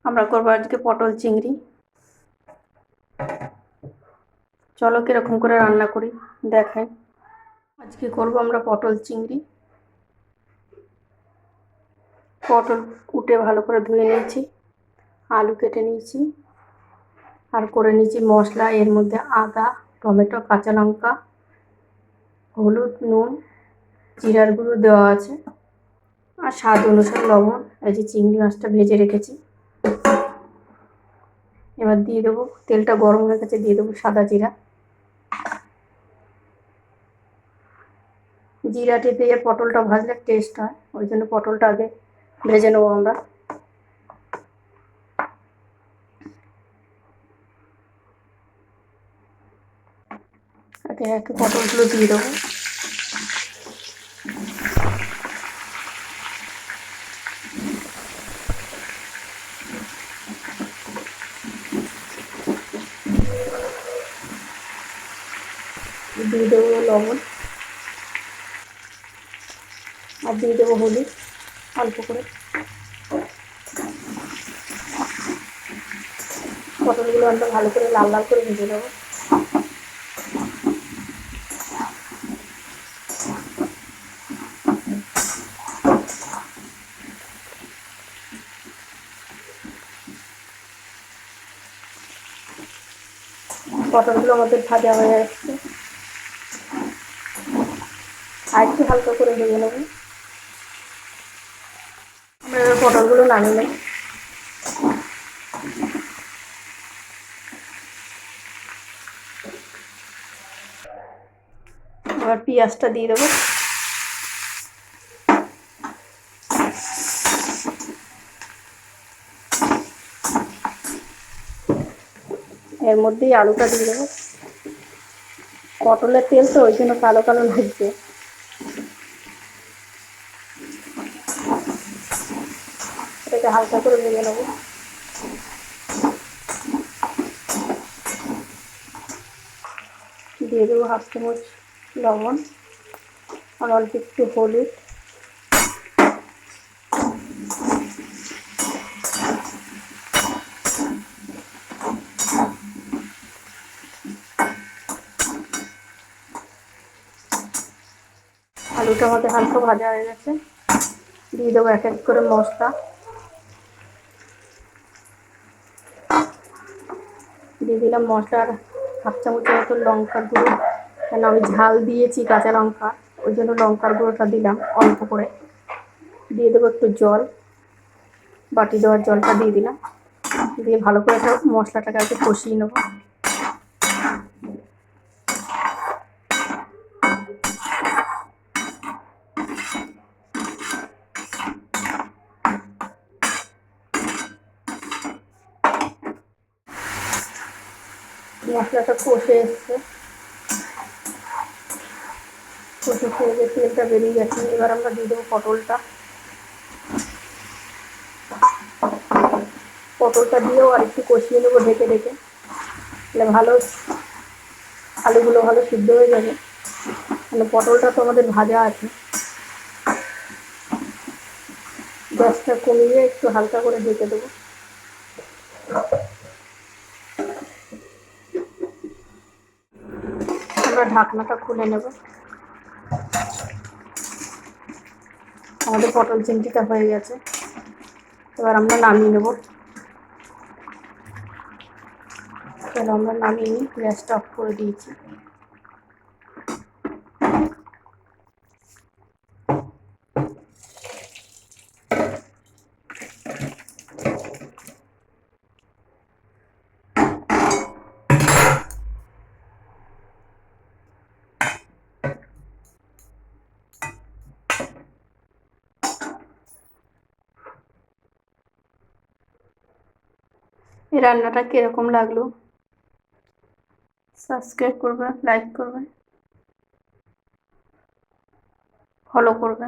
আমরা করবো আজকে পটল চিংড়ি। চলো কিরকম করে রান্না করি দেখাই। আজকে করবো আমরা পটল চিংড়ি। পটল কুটে ভালো করে ধুয়ে নিয়েছি, আলু কেটে নিয়েছি, আর করে নিয়েছি মশলা। এর মধ্যে আদা, টমেটো, কাঁচা লঙ্কা, হলুদ, নুন, জিরার গুঁড়ো দেওয়া আছে, আর স্বাদ অনুসারে লবণ। এই যে চিংড়ি মাছটা ভেজে রেখেছি। এবার দিয়ে দেবো, তেলটা গরম হয়ে গেছে, দিয়ে দেবো সাদা জিরা। জিরাটি দিয়ে পটলটা ভাজলে টেস্ট হয়, ওই জন্য পটলটা আগে ভেজে নেবো আমরা। একে একে পটলগুলো দিয়ে দেবো। দিয়ে দেবো লবণ, আর দিয়ে দেবো হলুদ অল্প করে। পটলগুলো আমরা ভালো করে লাল লাল করে ভেজে দেবো। পটলগুলো আমাদের ভাজা হয়ে যাচ্ছে, আর একটু হালকা করে ভেজে নেবো। আমরা এবার পটলগুলো নামিয়ে নেব। এবার পেঁয়াজটা দিয়ে দেবো। এর মধ্যেই আলুটা দিয়ে দেবো। পটলের তেল তো ওই জন্য কালো কালো লাগছে। এটাকে হালকা করে ভেজে নেবো। দিয়ে দেবো হাফ চামচ লবণ, আর অল্প একটু হলুদ। আলুটা আমাদের হালকা ভাজা হয়ে গেছে, দিয়ে দেবো এক এক করে মশলা। দিয়ে দিলাম মশলার হাফ চামচের মতো লঙ্কার গুঁড়ো, কেন আমি ঝাল দিয়েছি কাঁচা লঙ্কা, ওই জন্য লঙ্কার গুঁড়োটা দিলাম অল্প করে। দিয়ে দেবো একটু জল, বাটি দেওয়ার জলটা দিয়ে দিলাম। দিয়ে ভালো করে মশলাটাকে একটু কষিয়ে নেবো। মশলাটা কষে এসছে, কষে খেয়ে তেলটা বেরিয়ে গেছে। এবার আমরা দিয়ে দেবো পটলটা। পটলটা দিয়েও আর একটু কষিয়ে নেবো ঢেকে ঢেকে, তাহলে ভালো আলুগুলো ভালো সিদ্ধ হয়ে যাবে। মানে পটলটা তো আমাদের ভাজা আছে। গ্যাসটা কমিয়ে একটু হালকা করে ঢেকে দেবো। আমরা ঢাকনাটা খুলে নেব। আমাদের পটল চিংড়িটা হয়ে গেছে, এবার আমরা নামিয়ে নেব। চলো আমরা নামিয়ে নিই, গ্যাসটা অফ করে দিয়েছি। এই রান্নাটা কীরকম লাগলো সাবস্ক্রাইব করবে, লাইক করবে, ফলো করবে।